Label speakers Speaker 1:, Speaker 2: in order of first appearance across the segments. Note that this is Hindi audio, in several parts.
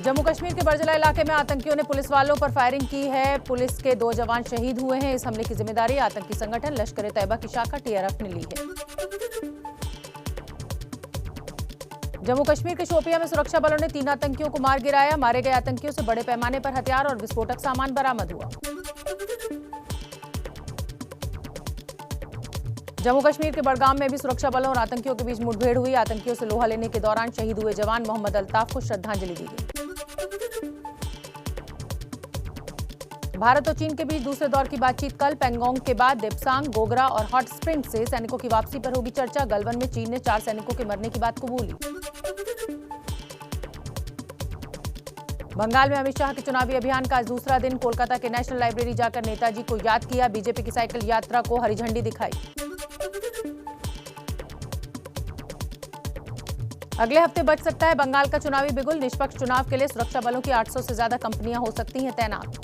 Speaker 1: जम्मू कश्मीर के बरजला इलाके में आतंकियों ने पुलिस वालों पर फायरिंग की है। पुलिस के 2 जवान शहीद हुए हैं। इस हमले की जिम्मेदारी आतंकी संगठन लश्कर-ए-तैयबा की शाखा टीआरएफ ने ली है। जम्मू कश्मीर के शोपियां में सुरक्षा बलों ने 3 आतंकियों को मार गिराया। मारे गए आतंकियों से बड़े पैमाने पर हथियार और विस्फोटक सामान बरामद हुआ। जम्मू कश्मीर के बड़गाम में भी सुरक्षा बलों और आतंकियों के बीच मुठभेड़ हुई। आतंकियों से लोहा लेने के दौरान शहीद हुए जवान मोहम्मद अल्ताफ को श्रद्धांजलि दी गई। भारत और चीन के बीच दूसरे दौर की बातचीत कल। पैंगोंग के बाद देप्सांग, गोगरा और हॉट स्प्रिंग से सैनिकों की वापसी पर होगी चर्चा। गलवान में चीन ने 4 सैनिकों के मरने की बात कबूली। बंगाल में अमित शाह के चुनावी अभियान का आज दूसरा दिन। कोलकाता के नेशनल लाइब्रेरी जाकर नेताजी को याद किया। बीजेपी की साइकिल यात्रा को हरी झंडी दिखाई। अगले हफ्ते बच सकता है बंगाल का चुनावी बिगुल। निष्पक्ष चुनाव के लिए सुरक्षा बलों की 800 से ज्यादा कंपनियां हो सकती हैं तैनात।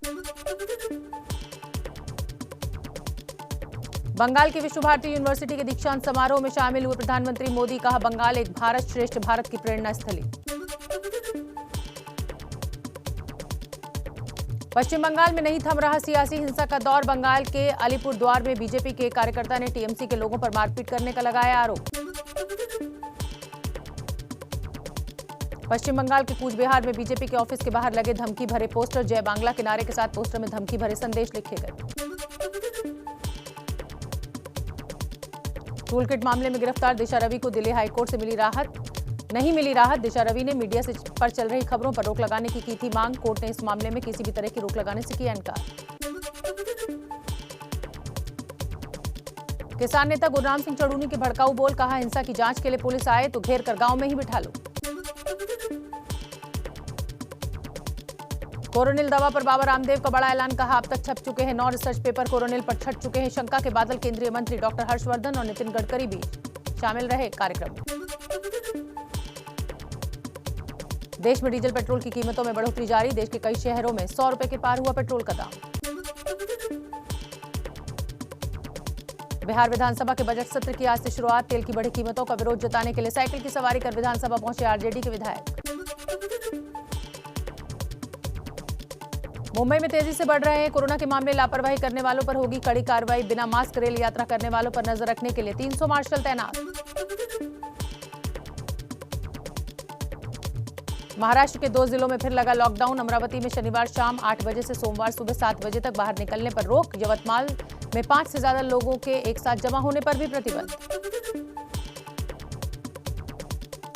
Speaker 1: बंगाल की विश्व भारती यूनिवर्सिटी के दीक्षांत समारोह में शामिल हुए प्रधानमंत्री मोदी। कहा, बंगाल एक भारत श्रेष्ठ भारत की प्रेरणा स्थली। पश्चिम बंगाल में नहीं थम रहा सियासी हिंसा का दौर। बंगाल के अलीपुरद्वार में बीजेपी के कार्यकर्ता ने टीएमसी के लोगों पर मारपीट करने का लगाया आरोप। पश्चिम बंगाल के कूचबिहार में बीजेपी के ऑफिस के बाहर लगे धमकी भरे पोस्टर। जय बांग्ला के नारे के साथ पोस्टर में धमकी भरे संदेश लिखे गए। टूलकिट मामले में गिरफ्तार दिशा रवि को दिल्ली हाईकोर्ट से नहीं मिली राहत। दिशा रवि ने मीडिया से पर चल रही खबरों पर रोक लगाने की थी मांग। कोर्ट ने इस मामले में किसी भी तरह की रोक लगाने से किया इनकार। किसान नेता गुरनाम सिंह चड़ूनी के भड़काऊ बोल। कहा, हिंसा की जांच के लिए पुलिस आए तो घेर कर गांव में ही बिठा लो। कोरोनिल दवा पर बाबा रामदेव का बड़ा ऐलान। कहा, अब तक छप चुके हैं 9 रिसर्च पेपर। कोरोनिल पर छट चुके हैं शंका के बादल। केंद्रीय मंत्री डॉक्टर हर्षवर्धन और नितिन गडकरी भी शामिल रहे कार्यक्रम में। देश में डीजल पेट्रोल की कीमतों में बढ़ोतरी जारी। देश के कई शहरों में 100 रुपए के पार हुआ पेट्रोल का दाम। बिहार विधानसभा के बजट सत्र की आज से शुरुआत। तेल की बढ़ी कीमतों का विरोध जताने के लिए साइकिल की सवारी कर विधानसभा पहुंचे आरजेडी के विधायक। मुंबई में तेजी से बढ़ रहे हैं कोरोना के मामले। लापरवाही करने वालों पर होगी कड़ी कार्रवाई। बिना मास्क रेल यात्रा करने वालों पर नजर रखने के लिए 300 मार्शल तैनात। महाराष्ट्र के 2 जिलों में फिर लगा लॉकडाउन। अमरावती में शनिवार शाम 8 बजे से सोमवार सुबह 7 बजे तक बाहर निकलने पर रोक। यवतमाल में 5 से ज्यादा लोगों के एक साथ जमा होने पर भी प्रतिबंध।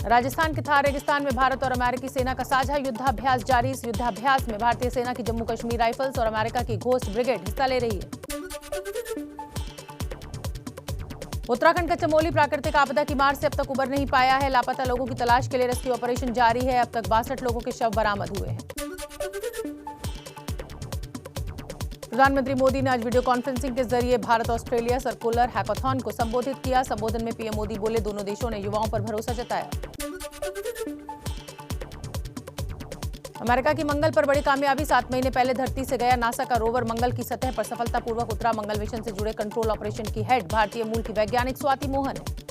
Speaker 1: राजस्थान के थार रेगिस्तान में भारत और अमेरिकी सेना का साझा युद्धाभ्यास जारी। इस युद्धाभ्यास में भारतीय सेना की जम्मू कश्मीर राइफल्स और अमेरिका की घोस्ट ब्रिगेड हिस्सा ले रही है। उत्तराखंड का चमोली प्राकृतिक आपदा की मार से अब तक उबर नहीं पाया है। लापता लोगों की तलाश के लिए रेस्क्यू ऑपरेशन जारी है। अब तक 62 लोगों के शव बरामद हुए हैं। प्रधानमंत्री मोदी ने आज वीडियो कॉन्फ्रेंसिंग के जरिए भारत ऑस्ट्रेलिया सर्कुलर हैकाथॉन को संबोधित किया। संबोधन में पीएम मोदी बोले, दोनों देशों ने युवाओं पर भरोसा जताया। अमेरिका की मंगल पर बड़ी कामयाबी। 7 महीने पहले धरती से गया नासा का रोवर मंगल की सतह पर सफलतापूर्वक उतरा। मंगल मिशन से जुड़े कंट्रोल ऑपरेशन की हेड भारतीय मूल की वैज्ञानिक स्वाति मोहन है।